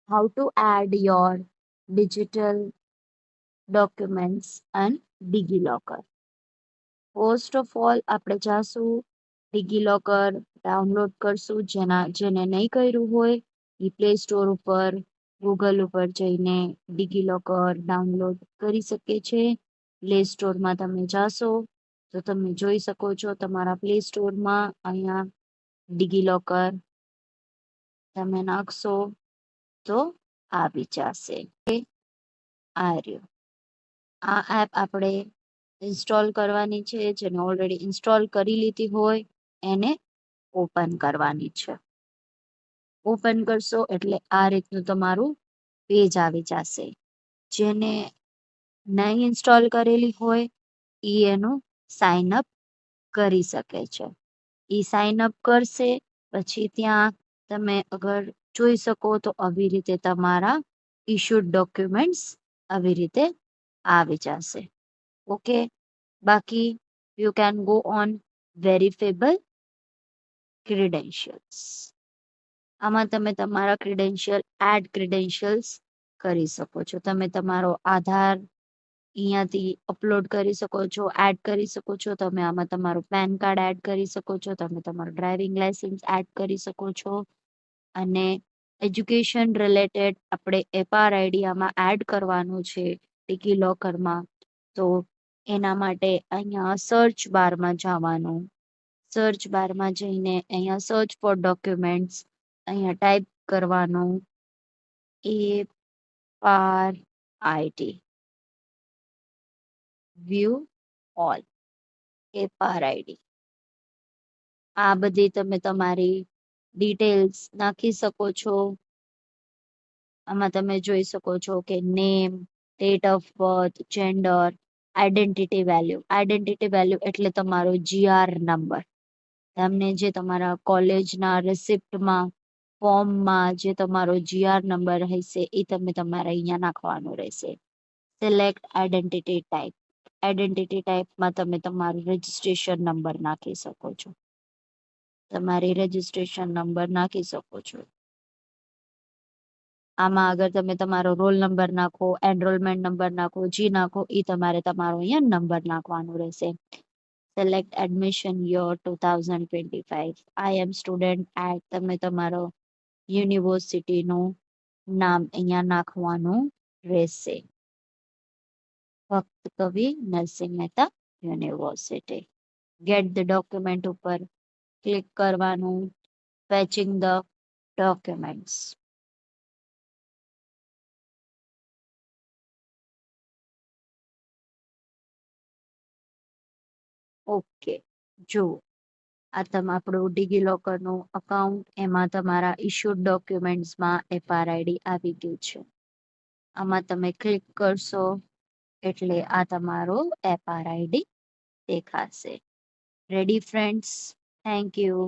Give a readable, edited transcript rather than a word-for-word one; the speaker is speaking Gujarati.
how to add your digital documents and DigiLocker. First of all આપણે જાશું ડિગીલોકર ડાઉનલોડ કરશું. જેને નહીં કર્યું હોય એ પ્લે સ્ટોર ઉપર ગૂગલ ઉપર જઈને ડિગીલોકર ડાઉનલોડ કરી શકે છે. પ્લે સ્ટોરમાં તમે જાશો તો તમે જોઈ શકો છો તમારા પ્લે સ્ટોરમાં અહીંયા ડિગીલોકર તમે નાખશો તો આવી જશે. આ રહ્યું. આ એપ આપણે ઇન્સ્ટોલ કરવાની છે. જેને ઓલરેડી ઇન્સ્ટોલ કરી લીધી હોય એને ઓપન કરવાની છે. ઓપન કરશો એટલે આ રીતનું તમારું પેજ આવી જશે. જેને નહીં ઇન્સ્ટોલ કરેલી હોય એ એનું સાઇન અપ કરી શકે છે. એ સાઇન અપ કરશે પછી ત્યાં તમે અગર જોઈ શકો તો આવી રીતે તમારા ઇશ્યુડ ડોક્યુમેન્ટ્સ આવી રીતે આવી જશે. ઓકે, બાકી you can go on વેરીફેબલ credentials. આમાં તમે તમારા એડ ક્રેડેન્શિયલ્સ કરી શકો છો. તમે તમારો આધાર અહીંયાથી અપલોડ કરી શકો છો, એડ કરી શકો છો. તમે આમાં તમારું પેન કાર્ડ એડ કરી શકો છો. તમે તમારું ડ્રાઇવિંગ લાયસન્સ એડ કરી શકો છો. અને એજ્યુકેશન રિલેટેડ આપણે FRID આમાં એડ કરવાનું છે ડિગીલોકરમાં. તો એના માટે અહીંયા સર્ચ બારમાં જવાનું. સર્ચ બારમાં જઈને અહીંયા સર્ચ ફોર ડોક્યુમેન્ટ્સ અહીંયા ટાઈપ કરવાનું FRID વ્યૂ ઓલ FRID. આ બધી તમે તમારી ડિટેલ્સ નાખી શકો છો. આમાં તમે જોઈ શકો છો કે name, date of birth, gender, identity value એટલે તમારો GR નંબર. તમને જે તમારા કોલેજના રિસિપ્ટમાં ફોર્મમાં જે તમારો GR નંબર હશે એ તમે તમારે અહીંયા નાખવાનું રહેશે. Select identity type. આઈડેન્ટિટી ટાઈપમાં તમે તમારું રજિસ્ટ્રેશન નંબર નાખી શકો છો. તમારી રજિસ્ટ્રેશન નંબર નાખી શકો છો. આમાં અગર તમે તમારો રોલ નંબર નાખો, એનરોલમેન્ટ નંબર નાખો, જી નાખો એ તમારે તમારો અહીંયા નંબર નાખવાનું રહેશે. Select admission year 2025. I am student at. તમે તમારો યુનિવર્સિટીનું નામ અહીંયા નાખવાનું રહેશે. Bhakta Kavi Narsinh Mehta University. Get the document ઉપર ક્લિક કરવાનું. Fetching the documents. ઓકે, જુઓ આ તમે આપણું ડિગીલોકરનું અકાઉન્ટ. એમાં તમારા ઇશ્યુડ ડોક્યુમેન્ટ્સમાં FRID આવી ગયું છે. આમાં તમે ક્લિક કરશો એટલે આ તમારો FRID દેખાશે. Ready friends? Thank you.